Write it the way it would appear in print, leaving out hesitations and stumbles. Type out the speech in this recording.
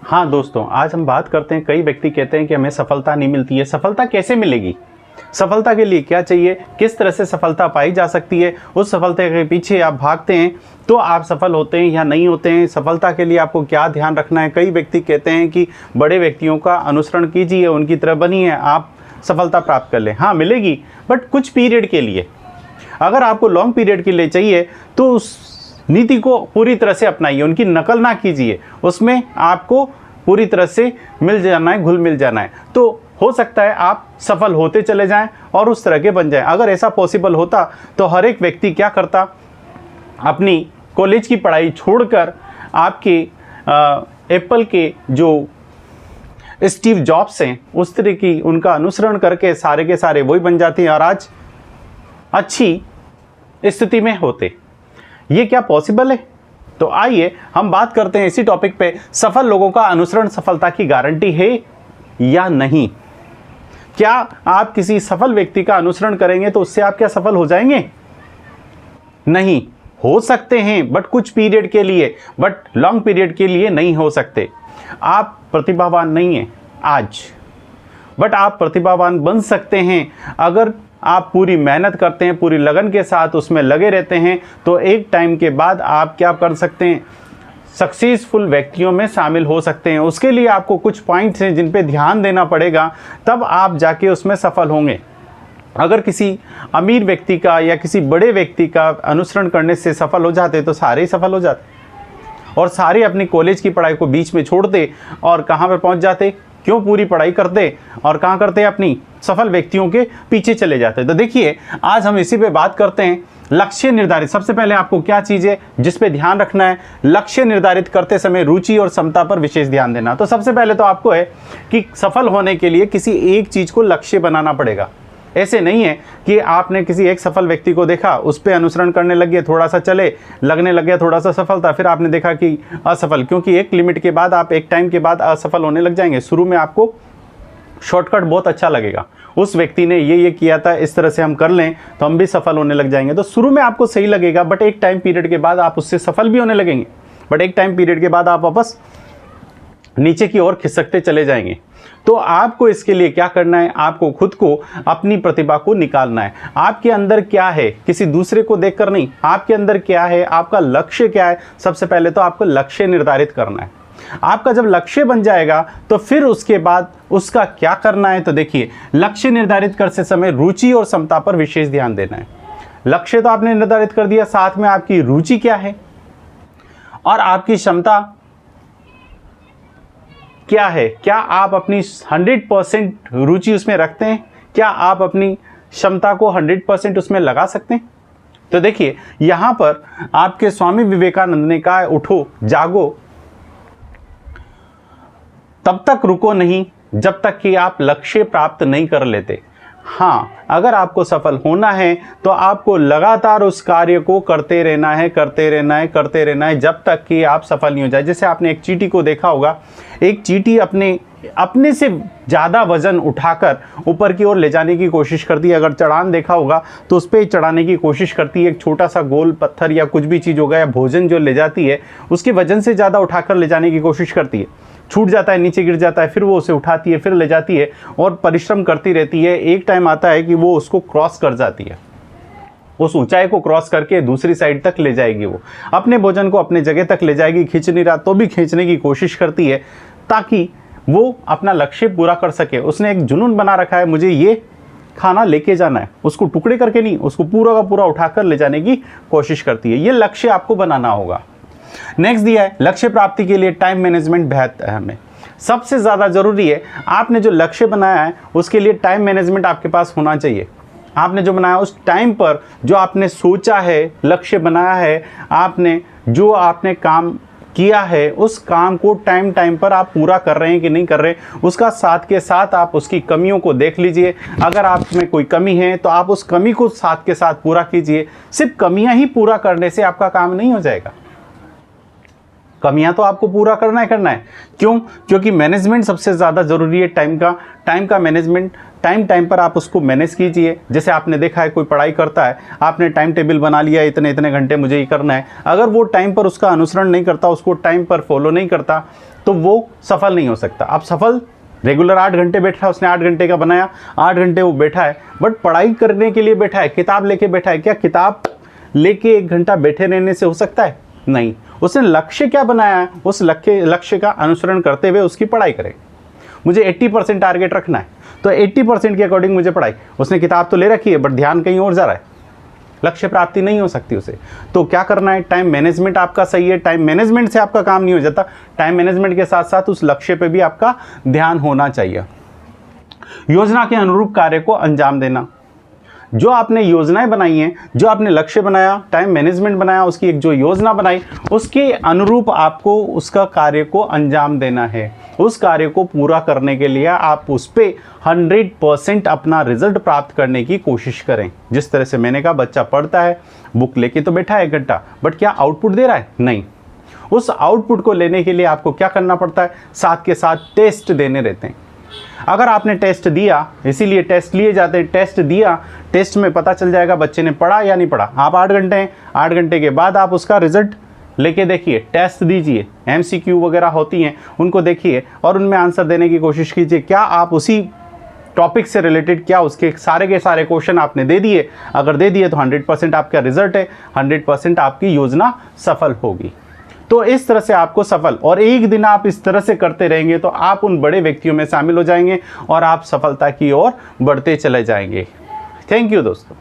हाँ दोस्तों, आज हम बात करते हैं, कई व्यक्ति कहते हैं कि हमें सफलता नहीं मिलती है। सफलता कैसे मिलेगी? सफलता के लिए क्या चाहिए? किस तरह से सफलता पाई जा सकती है? उस सफलता के पीछे आप भागते हैं तो आप सफल होते हैं या नहीं होते हैं? सफलता के लिए आपको क्या ध्यान रखना है? कई व्यक्ति कहते हैं कि बड़े व्यक्तियों का अनुसरण कीजिए, उनकी तरह बनिए, आप सफलता प्राप्त कर लें। हाँ, मिलेगी, बट कुछ पीरियड के लिए। अगर आपको लॉन्ग पीरियड के लिए चाहिए तो उस नीति को पूरी तरह से अपनाइए, उनकी नकल ना कीजिए। उसमें आपको पूरी तरह से मिल जाना है, घुल मिल जाना है, तो हो सकता है आप सफल होते चले जाएं और उस तरह के बन जाएं। अगर ऐसा पॉसिबल होता तो हर एक व्यक्ति क्या करता, अपनी कॉलेज की पढ़ाई छोड़कर आपके एप्पल के जो स्टीव जॉब्स हैं उस तरह की उनका अनुसरण करके सारे के सारे वही बन जाते हैं और आज अच्छी स्थिति में होते। ये क्या पॉसिबल है? तो आइए हम बात करते हैं इसी टॉपिक पे, सफल लोगों का अनुसरण सफलता की गारंटी है या नहीं। क्या आप किसी सफल व्यक्ति का अनुसरण करेंगे तो उससे आप क्या सफल हो जाएंगे? नहीं हो सकते हैं, बट कुछ पीरियड के लिए, बट लॉन्ग पीरियड के लिए नहीं हो सकते। आप प्रतिभावान नहीं हैं आज, बट आप प्रतिभावान बन सकते हैं अगर आप पूरी मेहनत करते हैं, पूरी लगन के साथ उसमें लगे रहते हैं, तो एक टाइम के बाद आप क्या कर सकते हैं, सक्सेसफुल व्यक्तियों में शामिल हो सकते हैं। उसके लिए आपको कुछ पॉइंट्स हैं जिन पे ध्यान देना पड़ेगा, तब आप जाके उसमें सफल होंगे। अगर किसी अमीर व्यक्ति का या किसी बड़े व्यक्ति का अनुसरण करने से सफल हो जाते तो सारे ही सफल हो जाते और सारे अपनी कॉलेज की पढ़ाई को बीच में छोड़ते और कहाँ पे पहुँच जाते? क्यों पूरी पढ़ाई करते और कहाँ करते? अपनी सफल व्यक्तियों के पीछे चले जाते। तो देखिए, आज हम इसी पे बात करते हैं। लक्ष्य निर्धारित, सबसे पहले आपको क्या चीज़ है जिस पे ध्यान रखना है? लक्ष्य निर्धारित करते समय रुचि और क्षमता पर विशेष ध्यान देना। तो सबसे पहले तो आपको है कि सफल होने के लिए किसी एक चीज़ को लक्ष्य बनाना पड़ेगा। ऐसे नहीं है कि आपने किसी एक सफल व्यक्ति को देखा, उस पर अनुसरण करने लग गए, थोड़ा सा चले, लगने लग गया थोड़ा सा सफलता, फिर आपने देखा कि असफल, क्योंकि एक लिमिट के बाद आप एक टाइम के बाद असफल होने लग जाएंगे। शुरू में आपको शॉर्टकट बहुत अच्छा लगेगा, उस व्यक्ति ने ये किया था, इस तरह से हम कर लें तो हम भी सफल होने लग जाएंगे। तो शुरू में आपको सही लगेगा, बट एक टाइम पीरियड के बाद आप उससे सफल भी होने लगेंगे, बट एक टाइम पीरियड के बाद आप वापस नीचे की ओर खिसकते चले जाएंगे। तो आपको इसके लिए क्या करना है? आपको खुद को, अपनी प्रतिभा को निकालना है। आपके अंदर क्या है, किसी दूसरे को देखकर नहीं, आपके अंदर क्या है, आपका लक्ष्य क्या है। सबसे पहले तो आपको लक्ष्य निर्धारित करना है। आपका जब लक्ष्य बन जाएगा तो फिर उसके बाद उसका क्या करना है? तो देखिए, लक्ष्य निर्धारित करते समय रुचि और क्षमता पर विशेष ध्यान देना है। लक्ष्य तो आपने निर्धारित कर दिया, साथ में आपकी रुचि क्या है और आपकी क्षमता क्या है। क्या आप अपनी 100% रुचि उसमें रखते हैं? क्या आप अपनी क्षमता को 100% उसमें लगा सकते हैं? तो देखिए, यहां पर आपके स्वामी विवेकानंद ने कहा, उठो जागो, तब तक रुको नहीं जब तक कि आप लक्ष्य प्राप्त नहीं कर लेते। हाँ, अगर आपको सफल होना है तो आपको लगातार उस कार्य को करते रहना है, करते रहना है, करते रहना है, जब तक कि आप सफल नहीं हो जाए। जैसे आपने एक चींटी को देखा होगा, एक चींटी अपने से ज़्यादा वजन उठाकर ऊपर की ओर ले जाने की कोशिश करती है। अगर चढ़ान देखा होगा तो उस पर चढ़ाने की कोशिश करती है। एक छोटा सा गोल पत्थर या कुछ भी चीज़ होगा या भोजन जो ले जाती है, उसके वजन से ज़्यादा उठाकर ले जाने की कोशिश करती है, छूट जाता है, नीचे गिर जाता है, फिर वो उसे उठाती है, फिर ले जाती है और परिश्रम करती रहती है। एक टाइम आता है कि वो उसको क्रॉस कर जाती है, उस ऊंचाई को क्रॉस करके दूसरी साइड तक ले जाएगी। वो अपने भोजन को अपने जगह तक ले जाएगी, खींच नहीं रहा तो भी खींचने की कोशिश करती है ताकि वो अपना लक्ष्य पूरा कर सके। उसने एक जुनून बना रखा है, मुझे ये खाना लेके जाना है, उसको टुकड़े करके नहीं, उसको पूरा का पूरा उठाकर ले जाने की कोशिश करती है। ये लक्ष्य आपको बनाना होगा। नेक्स्ट दिया है, लक्ष्य प्राप्ति के लिए टाइम मैनेजमेंट बेहद अहम है, सबसे ज़्यादा ज़रूरी है। आपने जो लक्ष्य बनाया है उसके लिए टाइम मैनेजमेंट आपके पास होना चाहिए। आपने जो बनाया उस टाइम पर, जो आपने सोचा है, लक्ष्य बनाया है, जो आपने काम किया है, उस काम को टाइम पर आप पूरा कर रहे हैं कि नहीं कर रहे। उसका साथ के साथ आप उसकी कमियों को देख लीजिए। अगर आप में कोई कमी है तो आप उस कमी को साथ के साथ पूरा कीजिए। सिर्फ कमियां ही पूरा करने से आपका काम नहीं हो जाएगा, कमियां तो आपको पूरा करना है। क्यों? क्योंकि मैनेजमेंट सबसे ज़्यादा ज़रूरी है टाइम का मैनेजमेंट। टाइम पर आप उसको मैनेज कीजिए। जैसे आपने देखा है, कोई पढ़ाई करता है, आपने टाइम टेबल बना लिया, इतने घंटे मुझे ये करना है। अगर वो टाइम पर उसका अनुसरण नहीं करता, उसको टाइम पर फॉलो नहीं करता, तो वो सफल नहीं हो सकता। अब सफल रेगुलर 8 घंटे बैठा है, उसने 8 घंटे का बनाया, 8 घंटे वो बैठा है, बट पढ़ाई करने के लिए बैठा है, किताब लेके बैठा है। क्या किताब लेके 1 घंटा बैठे रहने से हो सकता है? नहीं। उसने लक्ष्य क्या बनाया है, उस लक्ष्य का अनुसरण करते हुए उसकी पढ़ाई करें। मुझे 80% टारगेट रखना है, तो 80% के अकॉर्डिंग मुझे पढ़ाई। उसने किताब तो ले रखी है, बट ध्यान कहीं और जा रहा है, लक्ष्य प्राप्ति नहीं हो सकती उसे। तो क्या करना है, टाइम मैनेजमेंट आपका सही है। टाइम मैनेजमेंट से आपका काम नहीं हो जाता, टाइम मैनेजमेंट के साथ साथ उस लक्ष्य पे भी आपका ध्यान होना चाहिए। योजना के अनुरूप कार्य को अंजाम देना। जो आपने योजनाएं बनाई हैं, जो आपने लक्ष्य बनाया, टाइम मैनेजमेंट बनाया, उसकी एक जो योजना बनाई, उसके अनुरूप आपको उसका कार्य को अंजाम देना है। उस कार्य को पूरा करने के लिए आप उस पर 100% अपना रिजल्ट प्राप्त करने की कोशिश करें। जिस तरह से मैंने कहा, बच्चा पढ़ता है, बुक लेके तो बैठा है 1 घंटा, बट क्या आउटपुट दे रहा है? नहीं। उस आउटपुट को लेने के लिए आपको क्या करना पड़ता है, साथ के साथ टेस्ट देने रहते हैं। अगर आपने टेस्ट दिया, इसीलिए टेस्ट लिए जाते हैं, टेस्ट दिया, टेस्ट में पता चल जाएगा बच्चे ने पढ़ा या नहीं पढ़ा। आप 8 घंटे हैं, 8 घंटे के बाद आप उसका रिजल्ट लेके देखिए, टेस्ट दीजिए, MCQ वगैरह होती हैं उनको देखिए और उनमें आंसर देने की कोशिश कीजिए। क्या आप उसी टॉपिक से रिलेटेड, क्या उसके सारे के सारे क्वेश्चन आपने दे दिए? अगर दे दिए तो 100% आपका रिजल्ट है, 100% आपकी योजना सफल होगी। तो इस तरह से आपको सफल, और एक दिन आप इस तरह से करते रहेंगे तो आप उन बड़े व्यक्तियों में शामिल हो जाएंगे और आप सफलता की ओर बढ़ते चले जाएंगे। थैंक यू दोस्तों।